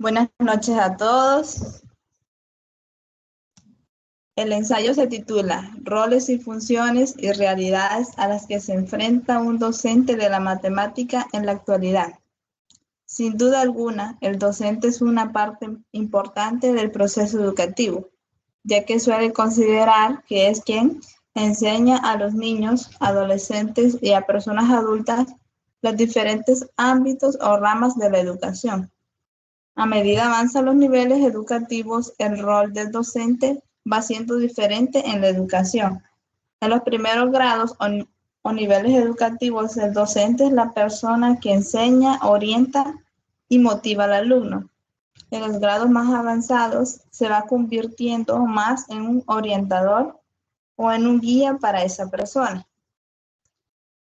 Buenas noches a todos. El ensayo se titula Roles y funciones y realidades a las que se enfrenta un docente de la matemática en la actualidad. Sin duda alguna, el docente es una parte importante del proceso educativo, ya que suele considerar que es quien enseña a los niños, adolescentes y a personas adultas los diferentes ámbitos o ramas de la educación. A medida avanzan los niveles educativos, el rol del docente va siendo diferente en la educación. En los primeros grados o niveles educativos, el docente es la persona que enseña, orienta y motiva al alumno. En los grados más avanzados, se va convirtiendo más en un orientador o en un guía para esa persona.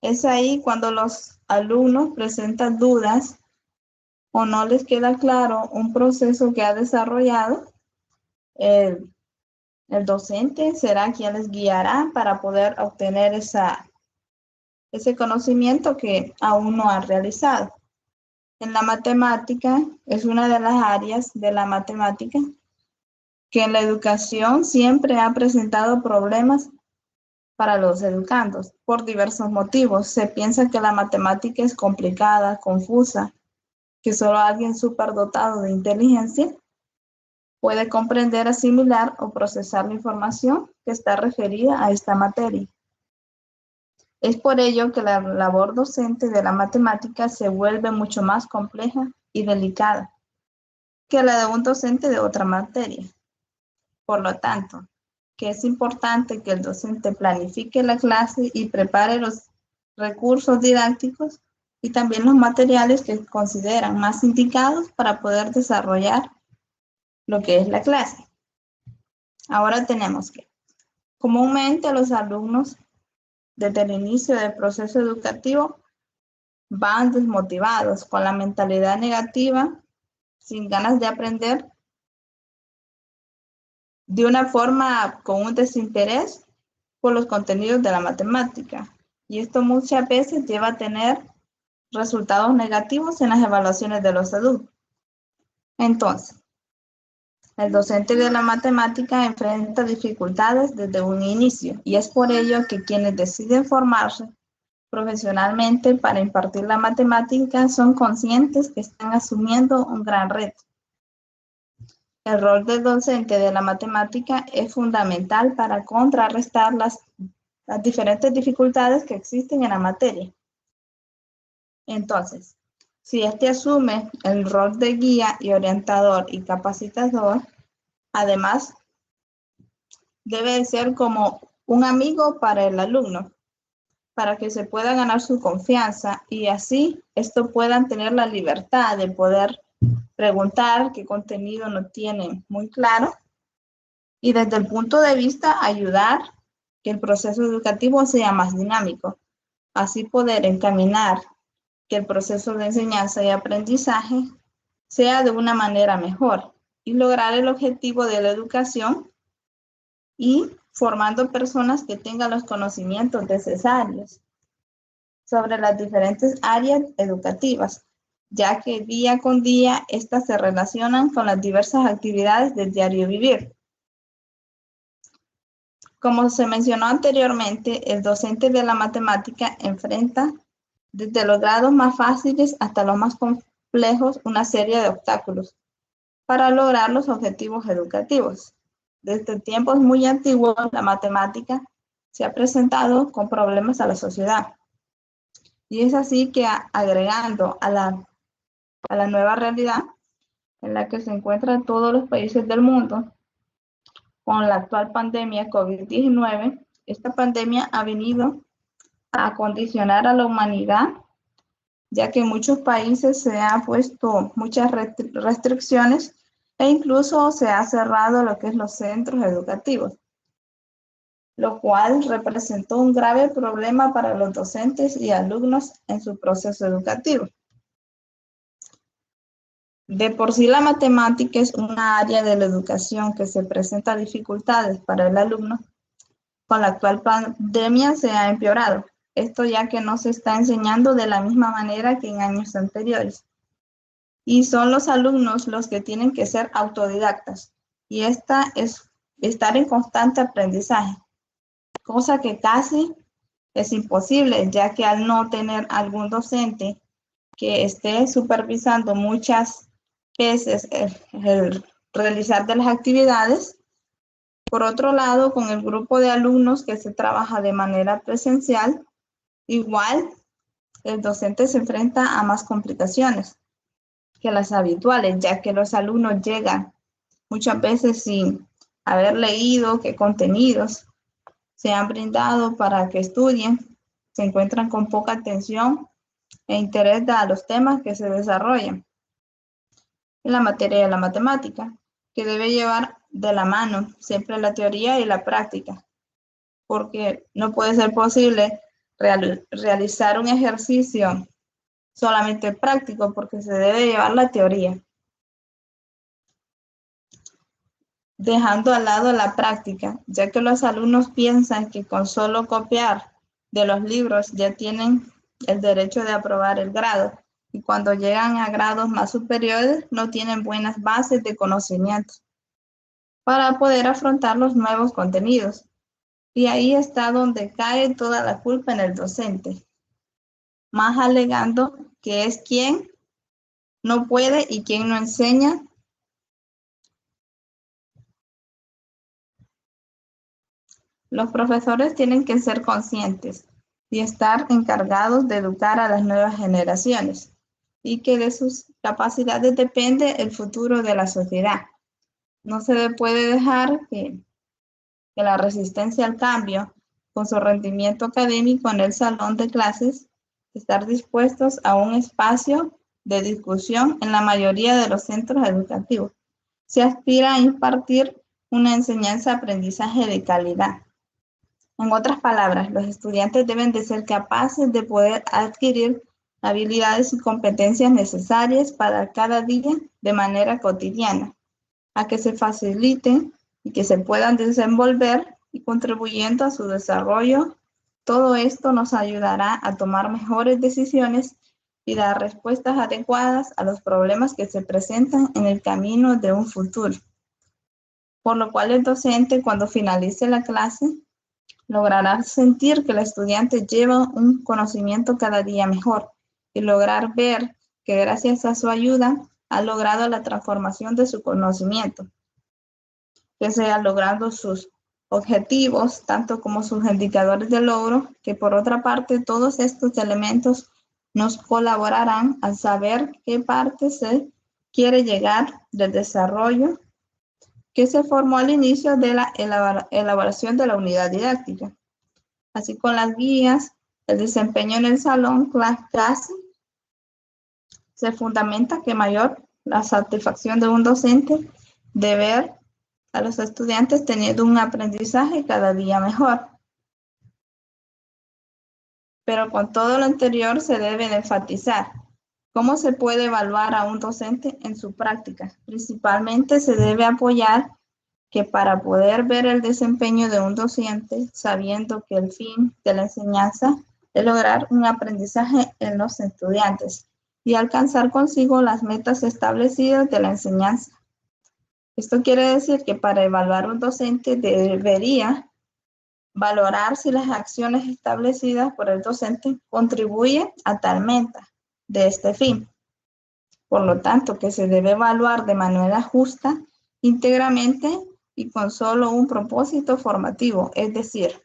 Es ahí cuando los alumnos presentan dudas o no les queda claro un proceso que ha desarrollado, el docente será quien les guiará para poder obtener ese conocimiento que aún no han realizado. En la matemática, es una de las áreas de la matemática que en la educación siempre ha presentado problemas para los educandos por diversos motivos. Se piensa que la matemática es complicada, confusa, que solo alguien superdotado de inteligencia puede comprender, asimilar o procesar la información que está referida a esta materia. Es por ello que la labor docente de la matemática se vuelve mucho más compleja y delicada que la de un docente de otra materia. Por lo tanto, que es importante que el docente planifique la clase y prepare los recursos didácticos y también los materiales que consideran más indicados para poder desarrollar lo que es la clase. Ahora tenemos que, comúnmente los alumnos desde el inicio del proceso educativo van desmotivados, con la mentalidad negativa, sin ganas de aprender, de una forma con un desinterés por los contenidos de la matemática. Y esto muchas veces lleva a tener resultados negativos en las evaluaciones de los adultos. Entonces, el docente de la matemática enfrenta dificultades desde un inicio y es por ello que quienes deciden formarse profesionalmente para impartir la matemática son conscientes que están asumiendo un gran reto. El rol del docente de la matemática es fundamental para contrarrestar las diferentes dificultades que existen en la materia. Entonces, si este asume el rol de guía y orientador y capacitador, además debe ser como un amigo para el alumno, para que se pueda ganar su confianza y así esto puedan tener la libertad de poder preguntar qué contenido no tienen muy claro y desde el punto de vista ayudar que el proceso educativo sea más dinámico, así poder encaminar que el proceso de enseñanza y aprendizaje sea de una manera mejor y lograr el objetivo de la educación y formando personas que tengan los conocimientos necesarios sobre las diferentes áreas educativas, ya que día con día estas se relacionan con las diversas actividades del diario vivir. Como se mencionó anteriormente, el docente de la matemática enfrenta desde los grados más fáciles hasta los más complejos una serie de obstáculos para lograr los objetivos educativos. Desde tiempos muy antiguos, la matemática se ha presentado con problemas a la sociedad. Y es así que agregando a la nueva realidad en la que se encuentran todos los países del mundo, con la actual pandemia COVID-19, esta pandemia ha venido a condicionar a la humanidad, ya que en muchos países se han puesto muchas restricciones e incluso se ha cerrado lo que es los centros educativos, lo cual representó un grave problema para los docentes y alumnos en su proceso educativo. De por sí la matemática es una área de la educación que se presenta dificultades para el alumno. Con la actual pandemia se ha empeorado. Esto ya que no se está enseñando de la misma manera que en años anteriores. y son los alumnos los que tienen que ser autodidactas. Y esta es estar en constante aprendizaje, cosa que casi es imposible, ya que al no tener algún docente que esté supervisando muchas veces el realizar de las actividades. Por otro lado, con el grupo de alumnos que se trabaja de manera presencial, igual el docente se enfrenta a más complicaciones que las habituales, ya que los alumnos llegan muchas veces sin haber leído qué contenidos se han brindado para que estudien, se encuentran con poca atención e interés a los temas que se desarrollan en la materia de la matemática, que debe llevar de la mano siempre la teoría y la práctica, porque no puede ser posible realizar un ejercicio solamente práctico, porque se debe llevar la teoría, dejando al lado la práctica, ya que los alumnos piensan que con solo copiar de los libros ya tienen el derecho de aprobar el grado, y cuando llegan a grados más superiores no tienen buenas bases de conocimiento para poder afrontar los nuevos contenidos. Y ahí está donde cae toda la culpa en el docente, más alegando que es quien no puede y quien no enseña. Los profesores tienen que ser conscientes y estar encargados de educar a las nuevas generaciones, y que de sus capacidades depende el futuro de la sociedad. No se puede dejar que la resistencia al cambio, con su rendimiento académico en el salón de clases, estar dispuestos a un espacio de discusión en la mayoría de los centros educativos. Se aspira a impartir una enseñanza-aprendizaje de calidad. En otras palabras, los estudiantes deben de ser capaces de poder adquirir habilidades y competencias necesarias para cada día de manera cotidiana, a que se faciliten y que se puedan desenvolver y contribuyendo a su desarrollo. Todo esto nos ayudará a tomar mejores decisiones y dar respuestas adecuadas a los problemas que se presentan en el camino de un futuro. Por lo cual el docente, cuando finalice la clase, logrará sentir que el estudiante lleva un conocimiento cada día mejor y lograr ver que gracias a su ayuda ha logrado la transformación de su conocimiento, que sea logrando sus objetivos, tanto como sus indicadores de logro, que por otra parte todos estos elementos nos colaborarán a saber qué parte se quiere llegar del desarrollo que se formó al inicio de la elaboración de la unidad didáctica. Así con las guías, el desempeño en el salón clase se fundamenta que mayor la satisfacción de un docente de ver a los estudiantes teniendo un aprendizaje cada día mejor. Pero con todo lo anterior se debe de enfatizar cómo se puede evaluar a un docente en su práctica. Principalmente se debe apoyar que para poder ver el desempeño de un docente, sabiendo que el fin de la enseñanza es lograr un aprendizaje en los estudiantes y alcanzar consigo las metas establecidas de la enseñanza. Esto quiere decir que para evaluar un docente debería valorar si las acciones establecidas por el docente contribuyen a tal meta de este fin. Por lo tanto, que se debe evaluar de manera justa, íntegramente y con solo un propósito formativo, es decir,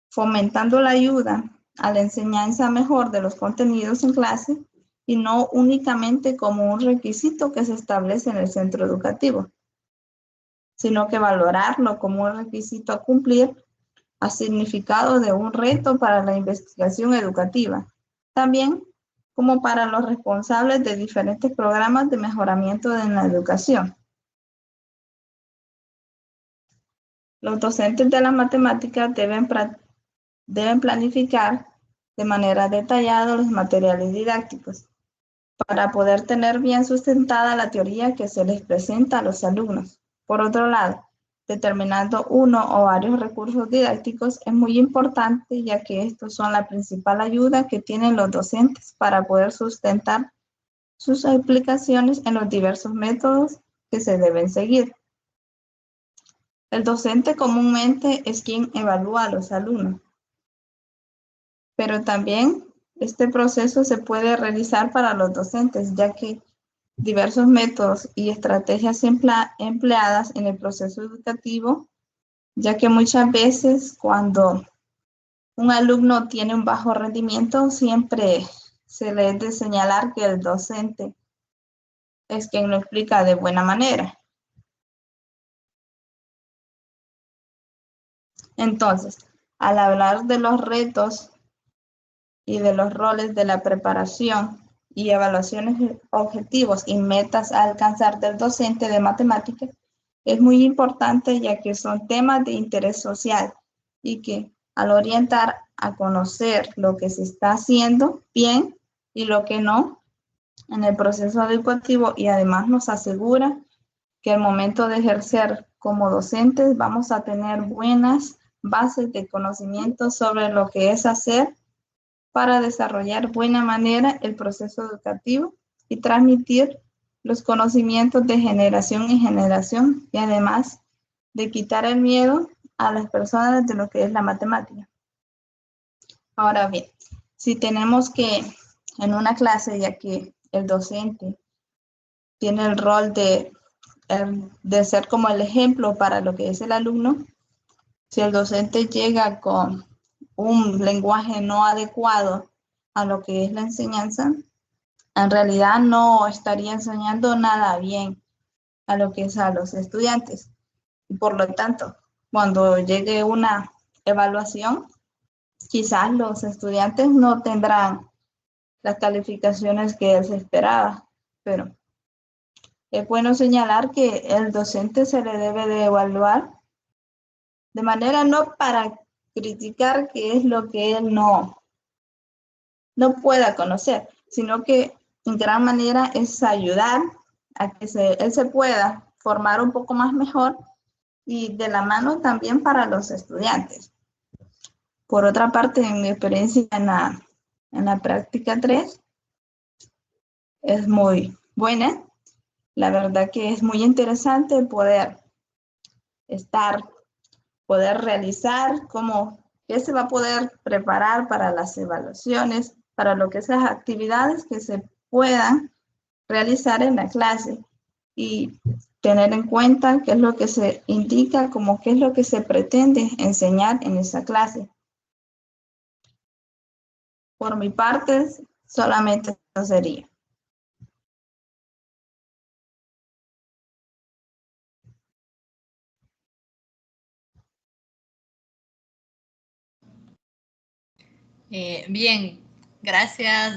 fomentando la ayuda a la enseñanza mejor de los contenidos en clase y no únicamente como un requisito que se establece en el centro educativo, sino que valorarlo como un requisito a cumplir a significado de un reto para la investigación educativa, también como para los responsables de diferentes programas de mejoramiento en la educación. Los docentes de la matemática deben planificar de manera detallada los materiales didácticos para poder tener bien sustentada la teoría que se les presenta a los alumnos. Por otro lado, determinando uno o varios recursos didácticos es muy importante, ya que estos son la principal ayuda que tienen los docentes para poder sustentar sus aplicaciones en los diversos métodos que se deben seguir. El docente comúnmente es quien evalúa a los alumnos, pero también este proceso se puede realizar para los docentes, ya que diversos métodos y estrategias empleadas en el proceso educativo, ya que muchas veces cuando un alumno tiene un bajo rendimiento, siempre se le es de señalar que el docente es quien lo explica de buena manera. Entonces, al hablar de los retos y de los roles de la preparación y evaluaciones, objetivos y metas a alcanzar del docente de matemáticas, es muy importante ya que son temas de interés social y que al orientar a conocer lo que se está haciendo bien y lo que no en el proceso educativo, y además nos asegura que al momento de ejercer como docentes vamos a tener buenas bases de conocimiento sobre lo que es hacer para desarrollar de buena manera el proceso educativo y transmitir los conocimientos de generación en generación, y además de quitar el miedo a las personas de lo que es la matemática. Ahora bien, si tenemos que en una clase, ya que el docente tiene el rol de ser como el ejemplo para lo que es el alumno, si el docente llega con un lenguaje no adecuado a lo que es la enseñanza, en realidad no estaría enseñando nada bien a lo que es a los estudiantes. Y por lo tanto, cuando llegue una evaluación, quizás los estudiantes no tendrán las calificaciones que él se esperaba, pero es bueno señalar que el docente se le debe de evaluar de manera no para criticar qué es lo que él no pueda conocer, sino que en gran manera es ayudar a que él se pueda formar un poco más mejor, y de la mano también para los estudiantes. Por otra parte, en mi experiencia en la práctica 3 es muy buena. La verdad que es muy interesante poder realizar qué se va a poder preparar para las evaluaciones, para lo que es las actividades que se puedan realizar en la clase, y tener en cuenta qué es lo que se indica, como qué es lo que se pretende enseñar en esa clase. Por mi parte, solamente eso sería. Bien, gracias.